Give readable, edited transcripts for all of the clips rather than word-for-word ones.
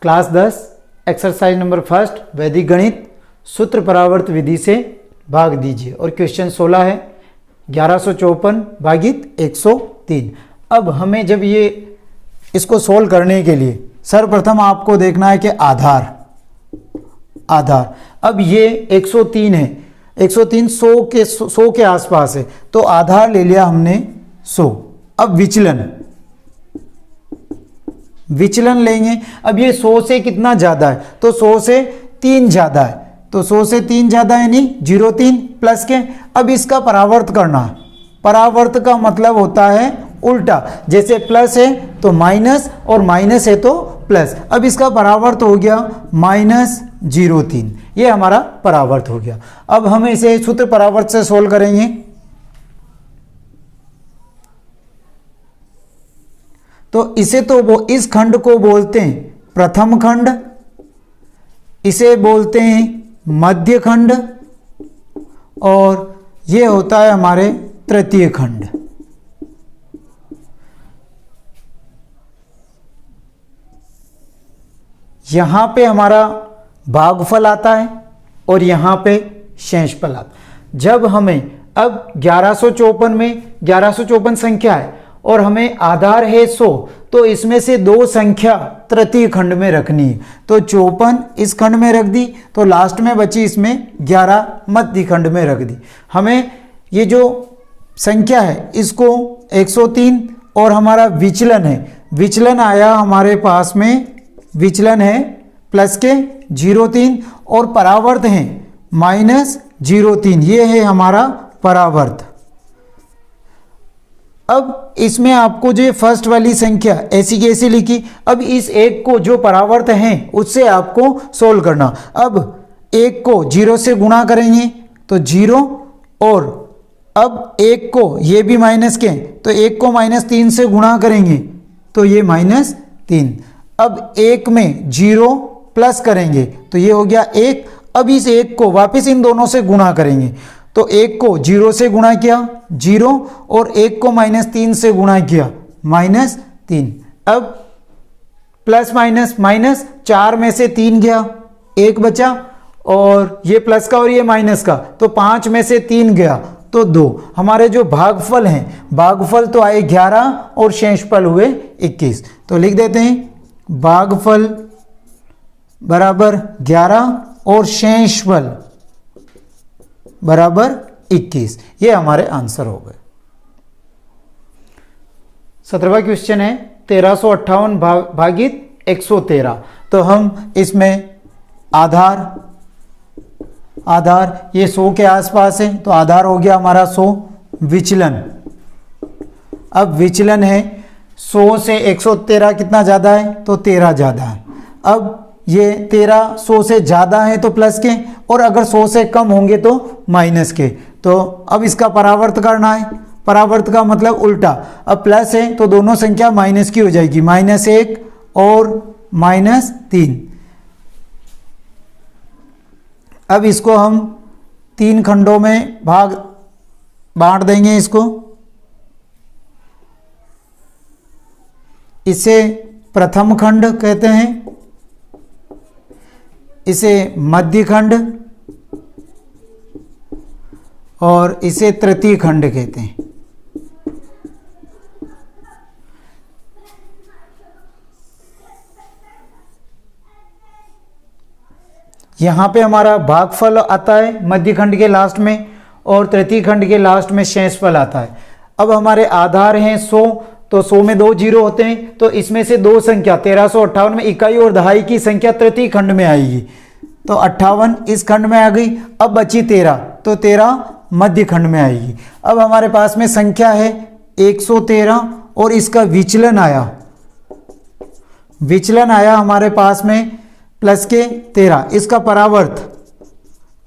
Class 10 exercise number 1 वैदिक गणित सूत्र परावर्त विधि से भाग दीजिए। और क्वेश्चन 16 है 1154 भागित 103। अब हमें जब ये इसको सोल्व करने के लिए सर्वप्रथम आपको देखना है कि आधार अब ये 103 है, 103 100 के आसपास है, तो आधार ले लिया हमने 100। अब विचलन लेंगे। अब ये 100 से कितना ज़्यादा है, तो 100 से 3 ज़्यादा है, तो 100 से 3 ज़्यादा है, यानी 0,3 प्लस के। अब इसका परावर्त करना है। परावर्त का मतलब होता है उल्टा, जैसे प्लस है तो माइनस और माइनस है तो प्लस। अब इसका परावर्त हो गया -0,3, ये हमारा परावर्त हो गया। अब हम इसे सूत्र परावर्त से सोल्व करेंगे। तो इसे तो वो इस खंड को बोलते हैं प्रथम खंड, इसे बोलते हैं मध्य खंड, और ये होता है हमारे तृतीय खंड। यहां पे हमारा भागफल आता है और यहां पे शेषफल आता है। जब हमें अब 1154 में 1154 संख्या है और हमें आधार है 100, तो इसमें से 2 संख्या तृतीय खंड में रखनी है। तो 54 इस खंड में रख दी, तो लास्ट में बची इसमें 11 मध्य खंड में रख दी। हमें ये जो संख्या है इसको 103 और हमारा विचलन है, विचलन आया हमारे पास में, विचलन है प्लस के 0,3 और परावर्त है -0,3, ये है हमारा परावर्त। अब इसमें आपको जो फर्स्ट वाली संख्या ऐसी की ऐसी लिखी, अब इस एक को जो परावर्त है उससे आपको सोल्व करना। अब एक को 0 से गुणा करेंगे तो 0, और अब एक को ये भी माइनस के, तो एक को -3 से गुणा करेंगे तो ये -3। अब एक में 0 प्लस करेंगे तो ये हो गया 1। अब इस एक को वापस इन दोनों से गुणा करेंगे, तो एक को 0 से गुणा किया 0, और एक को -3 से गुणा किया -3। अब प्लस माइनस माइनस, 4 में से 3 गया, 1 बचा, और ये प्लस का और ये माइनस का, तो 5 में से 3 गया तो 2। हमारे जो भागफल हैं, भागफल तो आए 11 और शेषफल हुए 21। तो लिख देते हैं भागफल बराबर 11 और शेषफल बराबर 21। ये हमारे आंसर हो गए। 17वां क्वेश्चन है 1358 भागित 113। तो हम इसमें आधार ये 100 के आसपास है, तो आधार हो गया हमारा 100। विचलन, अब विचलन है 100 से 113 कितना ज़्यादा है, तो 13 ज़्यादा है। अब ये 13 100 से ज़्यादा है तो प्लस के, और अगर 100 से कम होंगे तो माइनस के। तो अब इसका परावर्त करना है, परावर्त का मतलब उल्टा। अब प्लस है तो दोनों संख्या माइनस की हो जाएगी, -1 और -3। अब इसको हम 3 खंडों में बांट देंगे इसको। इसे प्रथम खंड कहते हैं, इसे मध्य खंड, और इसे तृतीय खंड कहते हैं। यहां पे हमारा भागफल आता है मध्य खंड के लास्ट में, और तृतीय खंड के लास्ट में शेषफल आता है। अब हमारे आधार हैं 100, तो 100 में 2 0 होते हैं, तो इसमें से 2 संख्या 1358 में इकाई और दहाई की संख्या तृतीय खंड में आएगी, तो 58 इस खंड में आ गई। अब बची 13, तो 13 मध्य खंड में आएगी। अब हमारे पास में संख्या है 113 और इसका विचलन आया हमारे पास में प्लस के 13।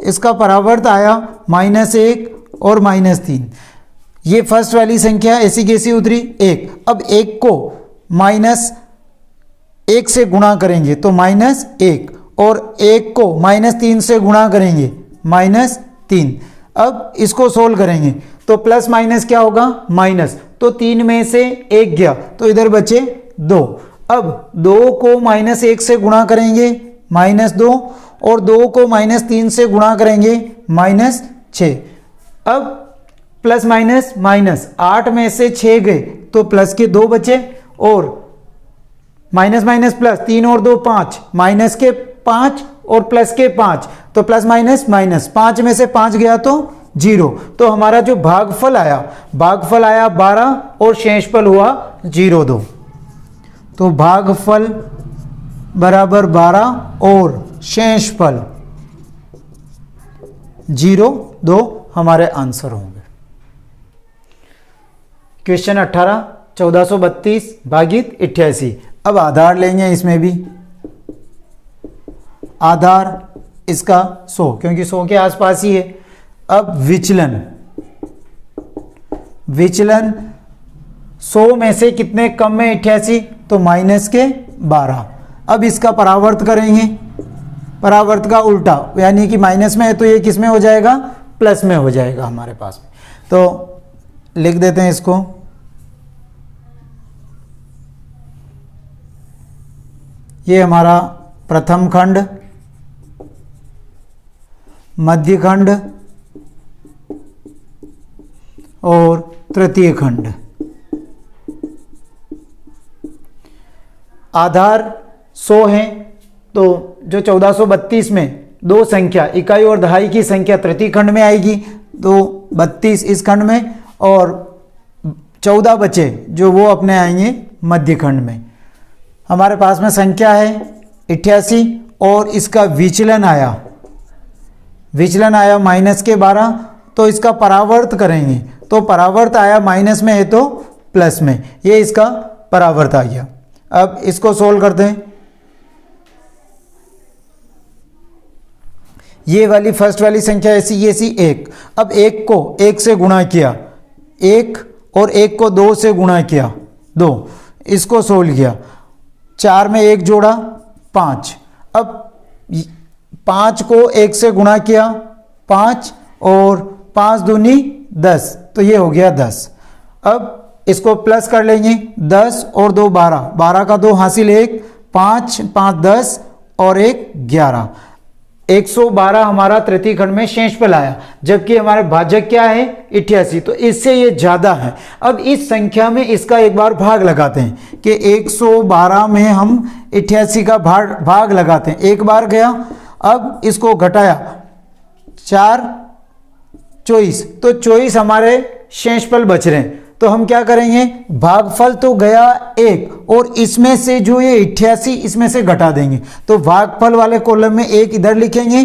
इसका परावर्त आया -1 और -3। ये फर्स्ट वाली संख्या ऐसी कैसी उतरी 1। अब 1 को -1 से गुणा करेंगे तो -1, और 1 को -3 से गुणा करेंगे -3। अब इसको सोल्व करेंगे तो प्लस माइनस क्या होगा, माइनस, तो 3 में से 1 गया तो इधर बचे 2। अब 2 को -1 से गुणा करेंगे -2 और 2 को -3 से गुणा करेंगे -6। अब प्लस माइनस माइनस 8 में से 6 गए तो प्लस के 2 बचे और माइनस माइनस प्लस 3 और 2 5, माइनस के 5 और प्लस के 5 तो प्लस माइनस माइनस 5 में से 5 गया तो 0। तो हमारा जो भागफल आया 12 और शेषफल हुआ 0,2। तो भागफल बराबर 12 और शेषफल 0,2 हमारे आंसर होंगे। क्वेश्चन 18 1432 भागित 88। अब आधार लेंगे, इसमें भी आधार इसका 100 क्योंकि 100 के आसपास ही है। अब विचलन 100 में से कितने कम में 88 तो -12। अब इसका परावर्त करेंगे, परावर्त का उल्टा यानी कि माइनस में है तो ये किस में हो जाएगा प्लस में हो जाएगा हमारे पास में। तो लिख देते हैं इसको, ये हमारा प्रथम खंड, मध्य खंड और तृतीय खंड। आधार 100 है तो जो 1432 में दो संख्या इकाई और दहाई की संख्या तृतीय खंड में आएगी, तो 32 इस खंड में और 14 बचे जो वो अपने आएंगे मध्य खंड में। हमारे पास में संख्या है 88 और इसका विचलन आया -12। तो इसका परावर्त करेंगे तो परावर्त आया माइनस में है तो प्लस में, ये इसका परावर्त आ गया। अब इसको सोल्व करते हैं। ये वाली फर्स्ट वाली संख्या ऐसी 1। अब 1 को 1 से गुणा किया 1 और 1 को 2 से गुणा किया 2, इसको सोल्व किया। 4 में 1 जोड़ा 5। अब 5 को 1 से गुणा किया 5 और 5 दूनी 10 तो ये हो गया 10। अब इसको प्लस कर लेंगे 10 और 2 12, 12 का 2 हासिल 1, 5 5 10 और 1 11। 112 हमारा तृतीय खंड में शेषफल आया, जबकि हमारे भाजक क्या है 88, तो इससे ये ज्यादा है। अब इस संख्या में इसका एक बार भाग लगाते हैं कि 112 में हम 88 का भाग लगाते हैं। एक बार गया, अब इसको घटाया 4 24, तो 24 हमारे शेषफल बच रहे हैं। तो हम क्या करेंगे, भागफल तो गया 1 और इसमें से जो ये 88 इसमें से घटा देंगे, तो भागफल वाले कॉलम में 1 इधर लिखेंगे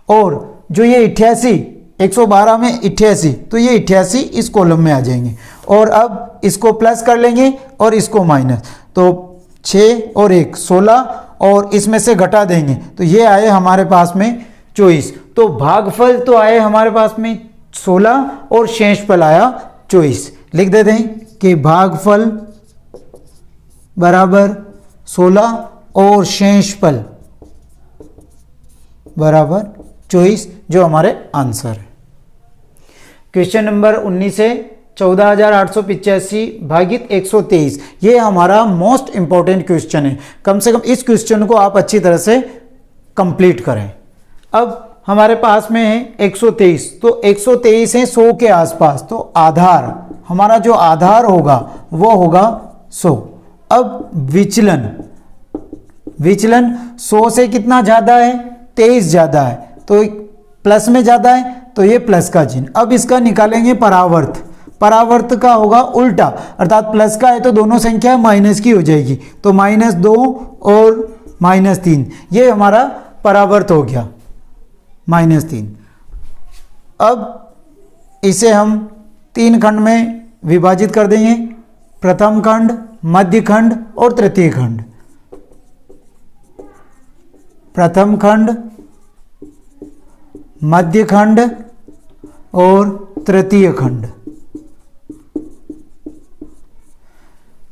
और जो ये 88 112 में 88 तो ये 88 इस कॉलम में आ जाएंगे। और अब इसको प्लस कर लेंगे और इसको माइनस, तो 6 और 1 16 और इसमें से घटा देंगे तो ये आए हमारे पास में 24। तो भागफल तो आए हमारे पास में 16 और शेषफल आया 24। लिख देते हैं कि भागफल बराबर 16 और शेषफल बराबर 24 जो हमारे आंसर है। क्वेश्चन नंबर 19 है 14,885 भागित 123। ये हमारा मोस्ट इंपॉर्टेंट क्वेश्चन है, कम से कम इस क्वेश्चन को आप अच्छी तरह से कंप्लीट करें। अब हमारे पास में है 123, तो 123 है 100 के आसपास, तो आधार हमारा जो आधार होगा वो होगा 100। अब विचलन 100 से कितना ज़्यादा है 23 ज़्यादा है, तो प्लस में ज़्यादा है तो ये प्लस का चिन्ह। अब इसका निकालेंगे परावर्त का होगा उल्टा, अर्थात प्लस का है तो दोनों संख्या माइनस की हो जाएगी, तो -2 और -3 ये हमारा परावर्त हो गया -3। अब इसे हम 3 खंड में विभाजित कर देंगे, प्रथम खंड, मध्य खंड और तृतीय खंड। प्रथम खंड, मध्य खंड और तृतीय खंड।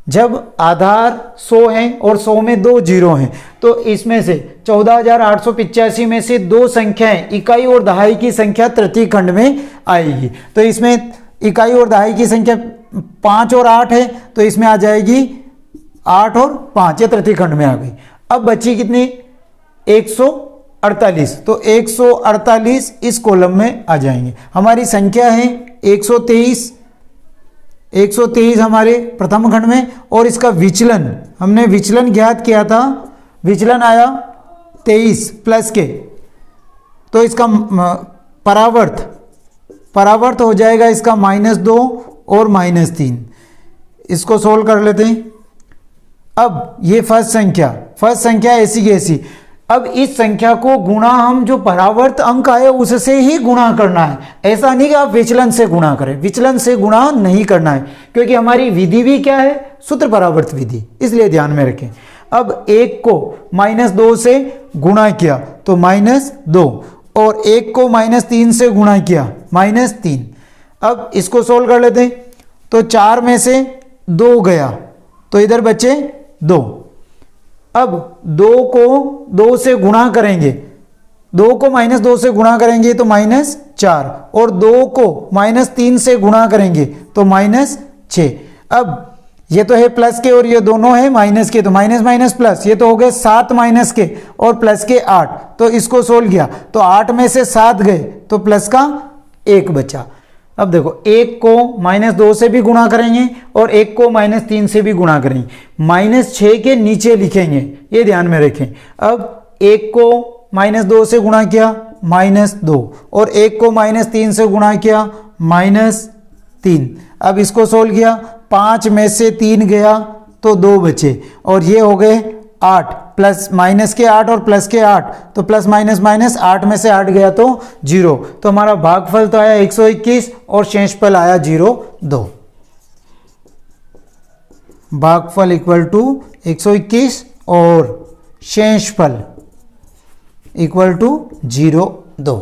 जब आधार 100 है और 100 में 2 जीरो हैं, तो इसमें से 14,885 में से 2 संख्याएं इकाई और दहाई की संख्या तृतीय खंड में आएगी। तो इसमें इकाई और दहाई की संख्या 5 और 8 है, तो इसमें आ जाएगी 8 और 5 ये तृतीय खंड में आ गई। अब बची कितनी 148, तो 148 इस कॉलम में आ जाएंगे। हमारी संख्या है 123, 123 हमारे प्रथम खंड में, और इसका विचलन हमने विचलन ज्ञात किया था, विचलन आया 23 प्लस के, तो इसका परावर्त हो जाएगा इसका -2 और -3। इसको सोल्व कर लेते हैं। अब ये फर्स्ट संख्या ऐसी की ऐसी। अब इस संख्या को गुणा, हम जो परावर्त अंक आए उससे ही गुणा करना है। ऐसा नहीं कि आप विचलन से गुणा करें, विचलन से गुणा नहीं करना है, क्योंकि हमारी विधि भी क्या है, सूत्र परावर्त विधि, इसलिए ध्यान में रखें। अब 1 को -2 से गुणा किया तो -2, और 1 को -3 से गुणा किया -3। अब इसको सोल्व कर लेते हैं। तो 4 में से 2 गया तो इधर बचे 2। अब 2 को 2 से गुणा करेंगे, 2 को -2 से गुणा करेंगे तो -4, और 2 को -3 से गुणा करेंगे तो -6। अब ये तो है प्लस के और ये दोनों है माइनस के, तो माइनस माइनस प्लस, ये तो हो गए 7 माइनस के और प्लस के 8। तो इसको सोल्व किया तो 8 में से 7 गए तो प्लस का 1 बचा। अब देखो 1 को -2 से भी गुणा करेंगे और 1 को -3 से भी गुणा करेंगे, -6 के नीचे लिखेंगे, ये ध्यान में रखें। अब 1 को -2 से गुणा किया -2, और 1 को -3 से गुणा किया -3। अब इसको सोल्व किया, 5 में से 3 गया तो 2 बचे, और ये हो गए 8, प्लस माइनस के 8 और प्लस के 8, तो प्लस माइनस माइनस, 8 में से 8 गया तो 0। तो हमारा भागफल तो आया 121 और शेषफल आया 0,2। भागफल इक्वल टू 121 और शेषफल इक्वल टू 0,2।